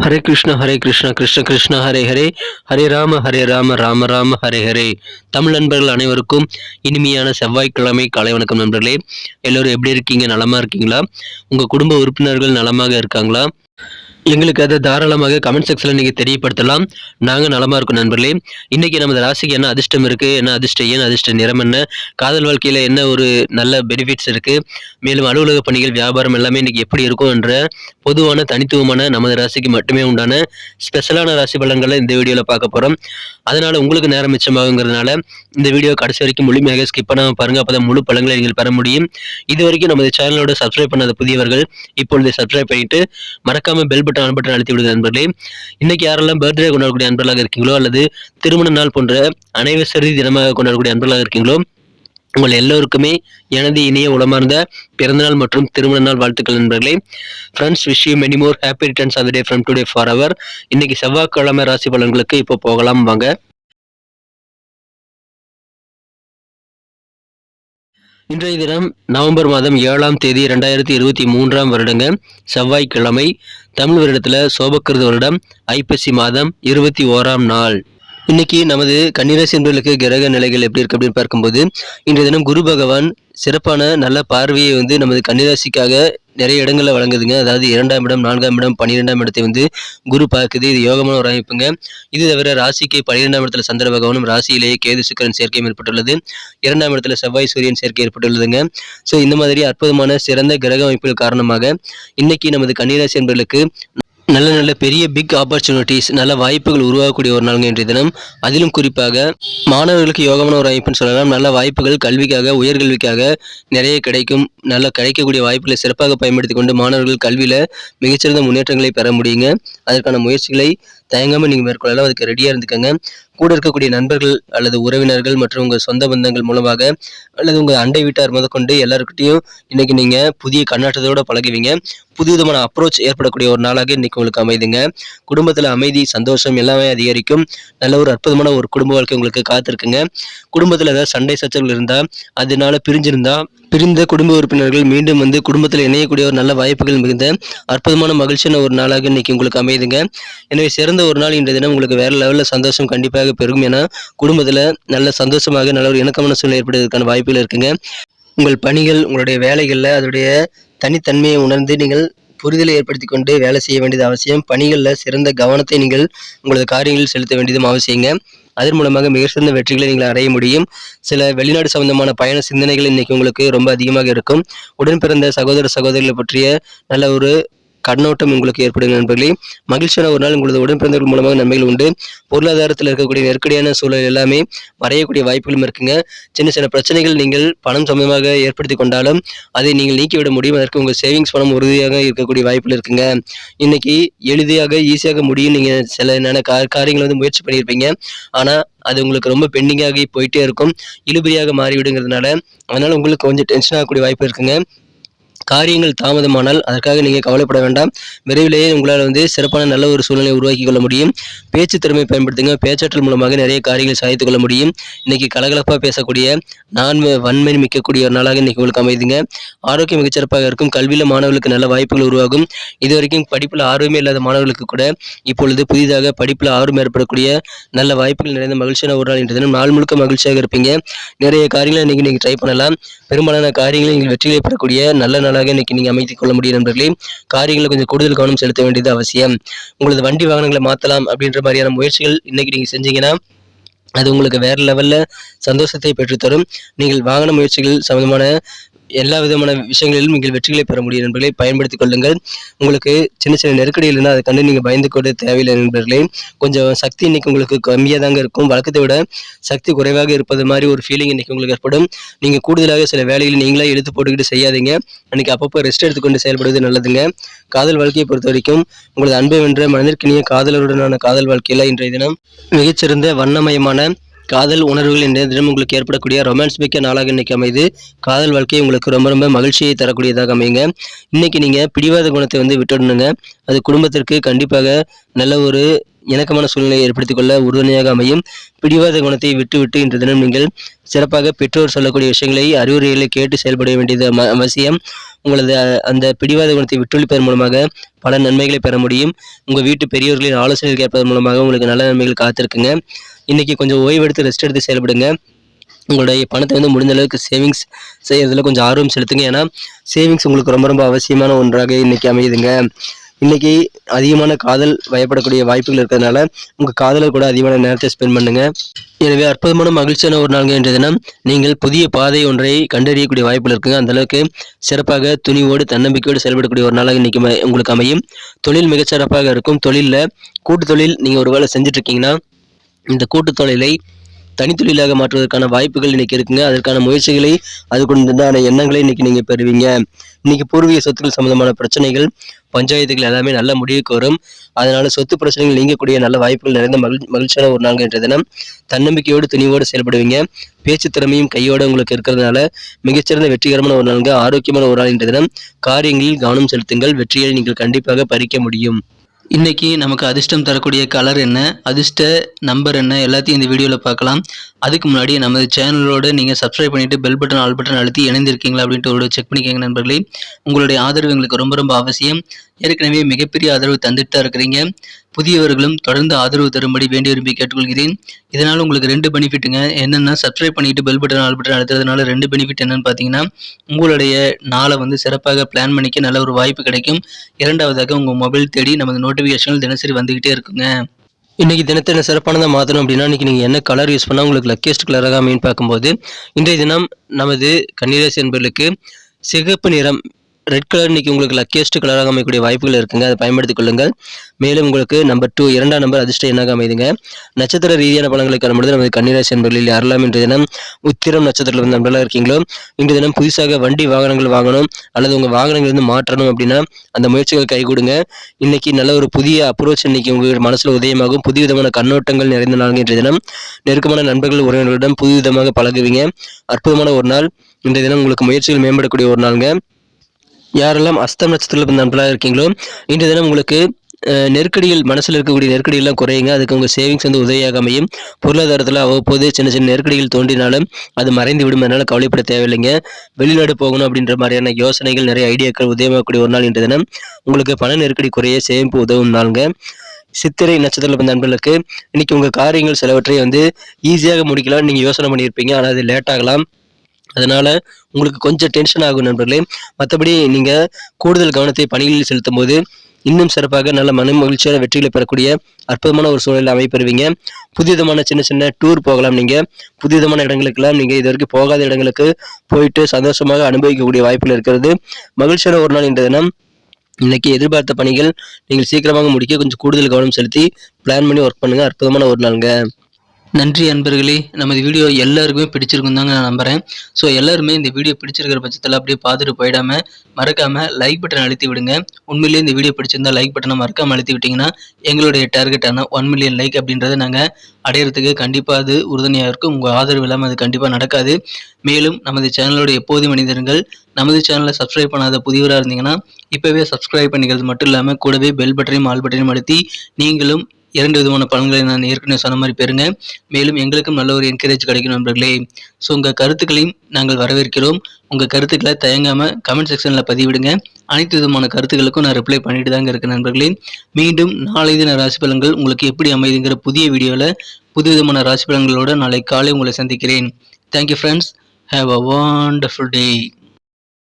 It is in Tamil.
ஹரே கிருஷ்ணா கிருஷ்ண கிருஷ்ணா ஹரே ஹரே, ஹரே ராம ராம ராம ஹரே ஹரே. தமிழ் நண்பர்கள் அனைவருக்கும் இனிமையான செவ்வாய்க்கிழமை காலை வணக்கம் நண்பர்களே. எல்லோரும் எப்படி இருக்கீங்க? நலமா இருக்கீங்களா? உங்க குடும்ப உறுப்பினர்கள் நலமாக இருக்காங்களா? எங்களுக்கு அதை தாராளமாக கமெண்ட் செக்ஷனில் நீங்கள் தெரியப்படுத்தலாம். நாங்கள் நலமாக இருக்கோம் நண்பர்களே. இன்றைக்கி நமது ராசிக்கு என்ன அதிர்ஷ்டம் இருக்குது, என்ன அதிர்ஷ்டம், ஏன் அதிர்ஷ்ட நிறம் என்ன, காதல் வாழ்க்கையில் என்ன ஒரு நல்ல பெனிஃபிட்ஸ் இருக்குது, மேலும் அலுவலக பணிகள், வியாபாரம் எல்லாமே இன்றைக்கி எப்படி இருக்கும் என்ற பொதுவான தனித்துவமான நமது ராசிக்கு மட்டுமே உண்டான ஸ்பெஷலான ராசி பலன்களை இந்த வீடியோவில் பார்க்க போகிறோம். அதனால் உங்களுக்கு நேரம் மிச்சமாகுங்கிறதுனால இந்த வீடியோ கடைசி வரைக்கும் முழுமையாக ஸ்கிப் பண்ணாமல் பாருங்கள். அப்போ தான் முழு பலன்களை நீங்கள் பெற முடியும். இது வரைக்கும் நமது சேனலோட சப்ஸ்கிரைப் பண்ணாத புதியவர்கள் இப்பொழுது சப்ஸ்கிரைப் பண்ணிட்டு மறக்காமல் பெல் பட்டன் அழுத்தி விடுங்க நண்பர்களே. இன்னைக்கு யாரெல்லாம் பர்த்டே கொண்டாடக்கூடிய நண்பர்களாக இருக்கீங்களோ அல்லது திருமண நாள் போன்ற அனைவசரி தினமாக கொண்டாடக்கூடிய நண்பர்களாக இருக்கீங்களோ, உங்கள் எல்லோருக்குமே எனது இனிய உளமார்ந்த பிறந்தநாள் மற்றும் திருமண நாள் வாழ்த்துக்கள் நண்பர்களே. Friends, wish you many more happy returns of the day from today for அவர். இன்னைக்கு செவ்வாய்க்கிழமை ராசி பலன்களுக்கு இப்போ போகலாம் வாங்க. இன்றைய தினம் நவம்பர் மாதம் 7ஆம் தேதி 2023 வருடங்க, செவ்வாய்க்கிழமை. தமிழ் வருடத்தில் சோபக்கிருத வருடம் ஐப்பசி மாதம் 21ஆம் நாள். இன்னைக்கு நமது கன்னிராசி என்பவர்களுக்கு கிரக நிலைகள் எப்படி இருக்கு அப்படின்னு பார்க்கும்போது, இன்றைய தினம் குரு பகவான் சிறப்பான நல்ல பார்வையை நமது கன்னிராசிக்காக நிறைய இடங்களில் வழங்குதுங்க. அதாவது 2ஆம் இடம், 4ஆம் இடம், 12ஆம் இடத்தை குரு பார்க்குது. இது யோகமான ஒரு அமைப்புங்க. இது தவிர ராசிக்கு 12ஆம் இடத்துல சந்திர பகவானும், ராசியிலேயே கேது சுக்கிரன் சேர்க்கையும் ஏற்பட்டுள்ளது. 2ஆம் இடத்துல செவ்வாய் சூரியன் சேர்க்கை ஏற்பட்டுள்ளதுங்க. ஸோ இந்த மாதிரி அற்புதமான சிறந்த கிரக அமைப்புகள் காரணமாக இன்னைக்கு நமது கன்னிராசி என்பவர்களுக்கு நல்ல நல்ல பெரிய பிக் ஆப்பர்ச்சுனிட்டிஸ், நல்ல வாய்ப்புகள் உருவாகக்கூடிய ஒரு நாளுங்க இன்றைய தினம். அதிலும் குறிப்பாக மாணவர்களுக்கு யோகமான ஒரு வாய்ப்புன்னு சொல்லலாம். நல்ல வாய்ப்புகள் கல்விக்காக, உயர்கல்விக்காக நிறைய கிடைக்கும். நல்ல கிடைக்கக்கூடிய வாய்ப்புகளை சிறப்பாக பயன்படுத்தி கொண்டு மாணவர்கள் கல்வியில் மிகச்சிறந்த முன்னேற்றங்களை பெற முடியுங்க. அதற்கான முயற்சிகளை தயங்காமல் நீங்கள் மேற்கொள்ளலாம். அதுக்கு ரெடியாக இருந்துக்கங்க. கூட இருக்கக்கூடிய நண்பர்கள் அல்லது உறவினர்கள் மற்றும் உங்கள் சொந்த பந்தங்கள் மூலமாக அல்லது உங்கள் அண்டை வீட்டார் முதற்கொண்டு எல்லாருக்கிட்டையும் இன்னைக்கு நீங்கள் புதிய கண்ணாட்டத்தோடு பழகுவீங்க. புது விதமான அப்ரோச் ஏற்படக்கூடிய ஒரு நாளாக இன்னைக்கு உங்களுக்கு அமைதுங்க. குடும்பத்தில் அமைதி, சந்தோஷம் எல்லாமே அதிகரிக்கும். நல்ல ஒரு அற்புதமான ஒரு குடும்ப வாழ்க்கை உங்களுக்கு காத்திருக்குங்க. குடும்பத்தில் ஏதாவது சண்டை சச்சரவுகள் இருந்தால், அதனால பிரிந்த குடும்ப உறுப்பினர்கள் மீண்டும் குடும்பத்தில் இணையக்கூடிய ஒரு நல்ல வாய்ப்புகள் மிகுந்த அற்புதமான மகிழ்ச்சியான ஒரு நாளாக இன்னைக்கு உங்களுக்கு அமைதுங்க. எனவே சிறந்த ஒரு நாள் இன்றைய தினம் உங்களுக்கு வேற லெவலில் சந்தோஷம் கண்டிப்பாக பெருகும். ஏன்னா குடும்பத்தில் நல்ல சந்தோஷமாக நல்ல ஒரு இணக்கமான சூழ்நிலை ஏற்படுவதற்கான வாய்ப்புகள் இருக்குங்க. உங்கள் பணிகள், உங்களுடைய வேலைகளில் அதோடைய தனித்தன்மையை உணர்ந்து நீங்கள் புரிதலை ஏற்படுத்தி கொண்டு வேலை செய்ய வேண்டியது அவசியம். பணிகளில் சிறந்த கவனத்தை நீங்கள் உங்களது காரியங்களில் செலுத்த வேண்டியதும் அவசியங்க. அதன் மூலமாக மிக சிறந்த வெற்றிகளை நீங்கள் அடைய முடியும். சில வெளிநாடு சம்பந்தமான பயண சிந்தனைகள் இன்னைக்கு உங்களுக்கு ரொம்ப அதிகமாக இருக்கும். உடன் பிறந்த சகோதர சகோதரிகளை பற்றிய நல்ல ஒரு கண்ணோட்டம் உங்களுக்கு ஏற்படும் நண்பர்களே. மகிழ்ச்சியான ஒரு நாள் உங்களது உடன்பிறந்தவர்கள் மூலமாக நன்மைகள் உண்டு. பொருளாதாரத்தில் இருக்கக்கூடிய நெருக்கடியான சூழல் எல்லாமே மறையக்கூடிய வாய்ப்புகளும் இருக்குங்க. சின்ன சின்ன பிரச்சனைகள் நீங்கள் பணம் சம்பந்தமாக ஏற்படுத்தி கொண்டாலும் அதை நீங்கள் நீக்கிவிட முடியும். அதற்கு உங்கள் சேவிங்ஸ் பணம் உறுதியாக இருக்கக்கூடிய வாய்ப்புகள் இருக்குங்க. இன்னைக்கு எளிதாக ஈஸியாக முடியும். நீங்கள் சில காரியங்களை முயற்சி பண்ணியிருப்பீங்க. ஆனால் அது உங்களுக்கு ரொம்ப பெண்டிங்காகி போயிட்டே இருக்கும். இழுபறியாக மாறிவிடுங்கிறதுனால அதனால் உங்களுக்கு கொஞ்சம் டென்ஷன் ஆகக்கூடிய வாய்ப்பு இருக்குங்க. காரியங்கள் தாமதமானால் அதற்காக நீங்கள் கவலைப்பட வேண்டாம். விரைவிலேயே உங்களால் சிறப்பான நல்ல ஒரு சூழ்நிலை உருவாக்கி கொள்ள முடியும். பேச்சு திறமை பயன்படுத்துங்க. பேச்சாற்றல் மூலமாக நிறைய காரியங்களை சாதித்துக் கொள்ள முடியும். இன்னைக்கு கலகலப்பாக பேசக்கூடிய வன்மை மிக்கக்கூடிய ஒரு நாளாக இன்னைக்கு உங்களுக்கு அமைதுங்க. ஆரோக்கியம் மிகச்சிறப்பாக இருக்கும். கல்வியில் மாணவர்களுக்கு நல்ல வாய்ப்புகள் உருவாகும். இதுவரைக்கும் படிப்பில் ஆர்வமே இல்லாத மாணவர்களுக்கு கூட இப்பொழுது புதிதாக படிப்பில் ஆர்வம் ஏற்படக்கூடிய நல்ல வாய்ப்புகள் நிறைந்த மகிழ்ச்சியான ஒரு நாள் இன்றைய தினம். நாள் முழுக்க மகிழ்ச்சியாக இருப்பீங்க. நிறைய காரியங்களை இன்னைக்கு நீங்கள் ட்ரை பண்ணலாம். பெரும்பாலான காரியங்களை நீங்கள் வெற்றிகளை பெறக்கூடிய நல்ல நாளாக இன்னைக்கு நீங்கள் அமைத்துக் கொள்ள முடியும் நண்பர்களே. காரியங்களை கொஞ்சம் கூடுதல் கவனம் செலுத்த வேண்டியது அவசியம். உங்களது வண்டி வாகனங்களை மாற்றலாம் அப்படின்ற மாதிரியான முயற்சிகள் இன்னைக்கு நீங்கள் செஞ்சீங்கன்னா அது உங்களுக்கு வேற லெவல்ல சந்தோஷத்தை பெற்றுத்தரும். நீங்கள் வாகன முயற்சிகள் சம்பந்தமான எல்லா விதமான விஷயங்களிலும் நீங்கள் வெற்றிகளை பெற முடியும் நண்பர்களை. பயன்படுத்திக் கொள்ளுங்கள். உங்களுக்கு சின்ன சின்ன நெருக்கடிகள் இருந்தால் அதை கண்டு நீங்கள் பயந்து கொண்டு தேவையில்லை நண்பர்களே. கொஞ்சம் சக்தி இன்னைக்கு உங்களுக்கு கம்மியாக தாங்க இருக்கும். வழக்கத்தை விட சக்தி குறைவாக இருப்பது மாதிரி ஒரு ஃபீலிங் இன்னைக்கு உங்களுக்கு ஏற்படும். நீங்கள் கூடுதலாக சில வேலைகளை நீங்களே எடுத்து போட்டுக்கிட்டு செய்யாதீங்க. அன்னைக்கு அப்பப்போ ரெஸ்ட் எடுத்துக்கொண்டு செயல்படுவது நல்லதுங்க. காதல் வாழ்க்கையை பொறுத்த வரைக்கும் உங்களது அன்பை வென்ற மனதிற்கினிய காதலருடனான காதல் வாழ்க்கையில் இன்றைய தினம் மிகச்சிறந்த வண்ணமயமான காதல் உணர்வுகள் இன்றைய தினம் உங்களுக்கு ஏற்படக்கூடிய ரொமான்ஸ் மிக்க நாளாக இன்னைக்கு அமைது. காதல் வாழ்க்கை உங்களுக்கு ரொம்ப ரொம்ப மகிழ்ச்சியை தரக்கூடியதாக அமையுங்க. இன்னைக்கு நீங்கள் பிடிவாத குணத்தை விட்டுடணுங்க. அது குடும்பத்திற்கு கண்டிப்பாக நல்ல ஒரு இணக்கமான சூழ்நிலையை ஏற்படுத்திக் கொள்ள உறுதுணையாக அமையும். பிடிவாத குணத்தை விட்டுவிட்டு இன்று தினம் நீங்கள் சிறப்பாக பெற்றோர் சொல்லக்கூடிய விஷயங்களை அறிவுரைகளை கேட்டு செயல்பட வேண்டியது அவசியம். உங்களது அந்த பிடிவாத குணத்தை விட்டொழிப்பதன் மூலமாக பல நன்மைகளை பெற முடியும். உங்கள் வீட்டு பெரியவர்களின் ஆலோசனைகள் கேட்பதன் மூலமாக உங்களுக்கு நல்ல நன்மைகள் காத்திருக்குங்க. இன்னைக்கு கொஞ்சம் ஓய்வெடுத்து ரெஸ்ட் எடுத்து செயல்படுங்க. உங்களுடைய பணத்தை முடிஞ்ச அளவுக்கு சேவிங்ஸ் செய்யறதுல கொஞ்சம் ஆர்வம் செலுத்துங்க. ஏன்னா சேவிங்ஸ் உங்களுக்கு ரொம்ப ரொம்ப அவசியமான ஒன்றாக இன்னைக்கு அமையுதுங்க. இன்னைக்கு அதிகமான காதல் வயப்படக்கூடிய வாய்ப்புகள் இருக்கிறதுனால உங்கள் காதலர் கூட அதிகமான நேரத்தை ஸ்பெண்ட் பண்ணுங்க. எனவே அற்புதமான மகிழ்ச்சியான ஒரு நாள் என்ற தினம் நீங்கள் புதிய பாதை ஒன்றை கண்டறியக்கூடிய வாய்ப்புகள் இருக்குங்க. அந்த அளவுக்கு சிறப்பாக துணிவோடு தன்னம்பிக்கையோடு செயல்படக்கூடிய ஒரு நாளாக இன்னைக்கு உங்களுக்கு அமையும். தொழில் மிகச்சிறப்பாக இருக்கும். தொழிலில் கூட்டு தொழில் நீங்கள் ஒரு வேலை செஞ்சுட்டு இருக்கீங்கன்னா இந்த கூட்டு தொழிலை தனித்தொழிலாக மாற்றுவதற்கான வாய்ப்புகள் இன்னைக்கு இருக்குங்க. அதற்கான முயற்சிகளை அதுக்குண்டான எண்ணங்களை இன்னைக்கு நீங்க பெறுவீங்க. இன்னைக்கு பூர்வீக சொத்துக்கள் சம்பந்தமான பிரச்சனைகள் பஞ்சாயத்துகள் எல்லாமே நல்ல முடிவுக்கு வரும். அதனால சொத்து பிரச்சனைகள் நீங்கக்கூடிய நல்ல வாய்ப்புகள் நிறைந்த மகிழ்ச்சியான ஒரு நாள் என்ற தினம் தன்னம்பிக்கையோடு துணிவோடு செயல்படுவீங்க. பேச்சு திறமையும் கையோட உங்களுக்கு இருக்கிறதுனால மிகச்சிறந்த வெற்றிகரமான ஒரு நாள், ஆரோக்கியமான ஒரு நாள் என்ற தினம் காரியங்களில் கவனம் செலுத்துங்கள். வெற்றியை நீங்கள் கண்டிப்பாக பறிக்க முடியும். இன்னைக்கு நமக்கு அதிர்ஷ்டம் தரக்கூடிய கலர் என்ன, அதிர்ஷ்ட நம்பர் என்ன, எல்லாத்தையும் இந்த வீடியோவில் பார்க்கலாம். அதுக்கு முன்னாடி நமது சேனலோட நீங்கள் சப்ஸ்கிரைப் பண்ணிவிட்டு பெல் பட்டன் ஆல் பட்டன் அழுத்தி இணைந்திருக்கீங்களா அப்படின்ட்டு ஒரு செக் பண்ணிக்கோங்க நண்பர்களே. உங்களுடைய ஆதரவு எங்களுக்கு ரொம்ப ரொம்ப அவசியம். ஏற்கனவே மிகப்பெரிய ஆதரவு தந்துட்டு தான் இருக்கிறீங்க. புதியவர்களும் தொடர்ந்து ஆதரவு தரும்படி வேண்டி விரும்பி கேட்டுக்கொள்கிறேன். இதனால் உங்களுக்கு 2 பெனிஃபிட்டுங்க. என்னென்னா சப்ஸ்கிரைப் பண்ணிட்டு பெல் பட்டன் ஆல் பட்டன் அழுத்துறதுனால 2 பெனிஃபிட் என்னன்னு பார்த்தீங்கன்னா, உங்களுடைய நாளை சிறப்பாக பிளான் பண்ணிக்க நல்ல ஒரு வாய்ப்பு கிடைக்கும். இரண்டாவதாக உங்கள் மொபைல் தேடி நமது நோட்டிஃபிகேஷன்கள் தினசரி வந்துகிட்டே இருக்குங்க. இன்னைக்கு தினத்தை என்ன சிறப்பானதாக மாற்றணும் அப்படின்னா, இன்னைக்கு நீங்கள் என்ன கலர் யூஸ் பண்ணால் உங்களுக்கு லக்கியஸ்ட் கலராக அமைன்னு பார்க்கும்போது, இன்றைய தினம் நமது கன்னிராசி என்பவர்களுக்கு சிகப்பு நிறம் ரெட் கலர் இன்னைக்கு உங்களுக்கு லக்கியஸ்ட் கலராக அமையக்கூடிய வாய்ப்புகள் இருக்குங்க. அதை பயன்படுத்திக் கொள்ளுங்கள். மேலும் உங்களுக்கு நம்பர் 2 2ஆம் நம்பர் அதிர்ஷ்டம் என்னாக அமைதுங்க. நட்சத்திர ரீதியான பலன்களை காணும்போது நமது கன்னிராசி என்பவர்களில் யாரெல்லாம் இன்றைய தினம் உத்திரம் நட்சத்திரத்தில் நண்பர்களாக இருக்கீங்களோ இன்றைய தினம் புதுசாக வண்டி வாகனங்கள் வாங்கணும் அல்லது உங்கள் வாகனங்கள் மாற்றணும் அப்படின்னா அந்த முயற்சிகள் கைகூடுங்க. இன்னைக்கு நல்ல ஒரு புதிய அப்ரோச் இன்னைக்கு உங்கள் மனசுல உதயமாகும். புதிய விதமான கண்ணோட்டங்கள் நிறைந்த நாள் இன்றைய தினம். நெருக்கமான நண்பர்கள் உறவினர்களிடம் புது விதமாக பழகுவீங்க. அற்புதமான ஒரு நாள் இன்றைய தினம். உங்களுக்கு முயற்சிகள் மேம்படக்கூடிய ஒரு நாளுங்க. யாரெல்லாம் அஸ்தம் நட்சத்திரத்தில் நண்பர்களாக இருக்கீங்களோ இன்றைய தினம் உங்களுக்கு நெருக்கடிகள் மனசில் இருக்கக்கூடிய நெருக்கடியெல்லாம் குறையுங்க. அதுக்கு உங்கள் சேவிங்ஸ் உதவியாக அமையும். பொருளாதாரத்தில் அவ்வப்போது சின்ன சின்ன நெருக்கடிகள் தோன்றினாலும் அது மறைந்து விடும். அதனால் கவலைப்பட தேவையில்லைங்க. வெளிநாடு போகணும் அப்படின்ற மாதிரியான யோசனைகள் நிறைய ஐடியாக்கள் உதயமாகக்கூடிய ஒரு நாள் இன்றைய தினம். உங்களுக்கு பண நெருக்கடி குறைய சேமிப்பு உதவும் நாளுங்க. சித்திரை நட்சத்திரத்தில் நண்பர்களுக்கு இன்னைக்கு உங்கள் காரியங்கள் சிலவற்றை ஈஸியாக முடிக்கலாம் நீங்கள் யோசனை பண்ணியிருப்பீங்க. ஆனால் அது லேட் ஆகலாம். அதனால உங்களுக்கு கொஞ்சம் டென்ஷன் ஆகும் நண்பர்களே. மற்றபடி நீங்கள் கூடுதல் கவனத்தை பணிகளில் செலுத்தும் போது இன்னும் சிறப்பாக நல்ல மன மகிழ்ச்சியான வெற்றிகளை பெறக்கூடிய அற்புதமான ஒரு சூழலை அமைப்பெறுவீங்க. புதிதமான சின்ன சின்ன டூர் போகலாம். நீங்கள் புதிதமான இடங்களுக்கெல்லாம் நீங்கள் இது வரைக்கும் போகாத இடங்களுக்கு போயிட்டு சந்தோஷமாக அனுபவிக்கக்கூடிய வாய்ப்புகள் இருக்கிறது. மகிழ்ச்சியான ஒரு நாள் என்ற தினம். இன்னைக்கு எதிர்பார்த்த பணிகள் நீங்கள் சீக்கிரமாக முடிக்க கொஞ்சம் கூடுதல் கவனம் செலுத்தி பிளான் பண்ணி ஒர்க் பண்ணுங்க. அற்புதமான ஒரு நாளுங்க. நன்றி அன்பர்களே. நமது வீடியோ எல்லாருக்குமே பிடிச்சிருக்கும் தாங்க நான் நம்புகிறேன். ஸோ எல்லாருமே இந்த வீடியோ பிடிச்சிருக்கிற பட்சத்தில் அப்படியே பார்த்துட்டு போயிடாமல் மறக்காமல் லைக் பட்டன் அழுத்தி விடுங்க. உண்மையிலேயே இந்த வீடியோ பிடிச்சிருந்தா லைக் பட்டனை மறக்காமல் அழுத்தி விட்டிங்கன்னா எங்களுடைய டார்கெட்டான 1 மில்லியன் லைக் அப்படின்றத நாங்கள் அடையிறதுக்கு கண்டிப்பாக அது உறுதுணையாக இருக்கும். உங்கள் ஆதரவு இல்லாமல் அது கண்டிப்பாக நடக்காது. மேலும் நமது சேனலோட எப்போது மனிதர்கள் நமது சேனலை சப்ஸ்கிரைப் பண்ணாத புதியவராக இருந்தீங்கன்னா இப்போவே சப்ஸ்கிரைப் பண்ணிக்கிறது மட்டும் இல்லாமல் கூடவே பெல் பட்டனையும் ஆல் பட்டனையும் அழுத்தி நீங்களும் 2 விதமான பலன்களை நான் ஏற்கனவே சொன்ன மாதிரி பெறுங்க. மேலும் எங்களுக்கும் நல்ல ஒரு என்கரேஜ் கிடைக்கும் நண்பர்களே. ஸோ உங்கள் கருத்துக்களையும் நாங்கள் வரவேற்கிறோம். உங்கள் கருத்துக்களை தயங்காமல் கமெண்ட் செக்ஷனில் பதிவிடுங்க. அனைத்து விதமான கருத்துக்களுக்கும் நான் ரிப்ளை பண்ணிட்டு தாங்க இருக்கேன் நண்பர்களே. மீண்டும் நாளை தின ராசி பலன்கள் உங்களுக்கு எப்படி அமைதுங்கிற புதிய வீடியோவில் புது விதமான ராசி பலன்களோடு நாளை காலை உங்களை சந்திக்கிறேன். Thank you friends. Have a wonderful day.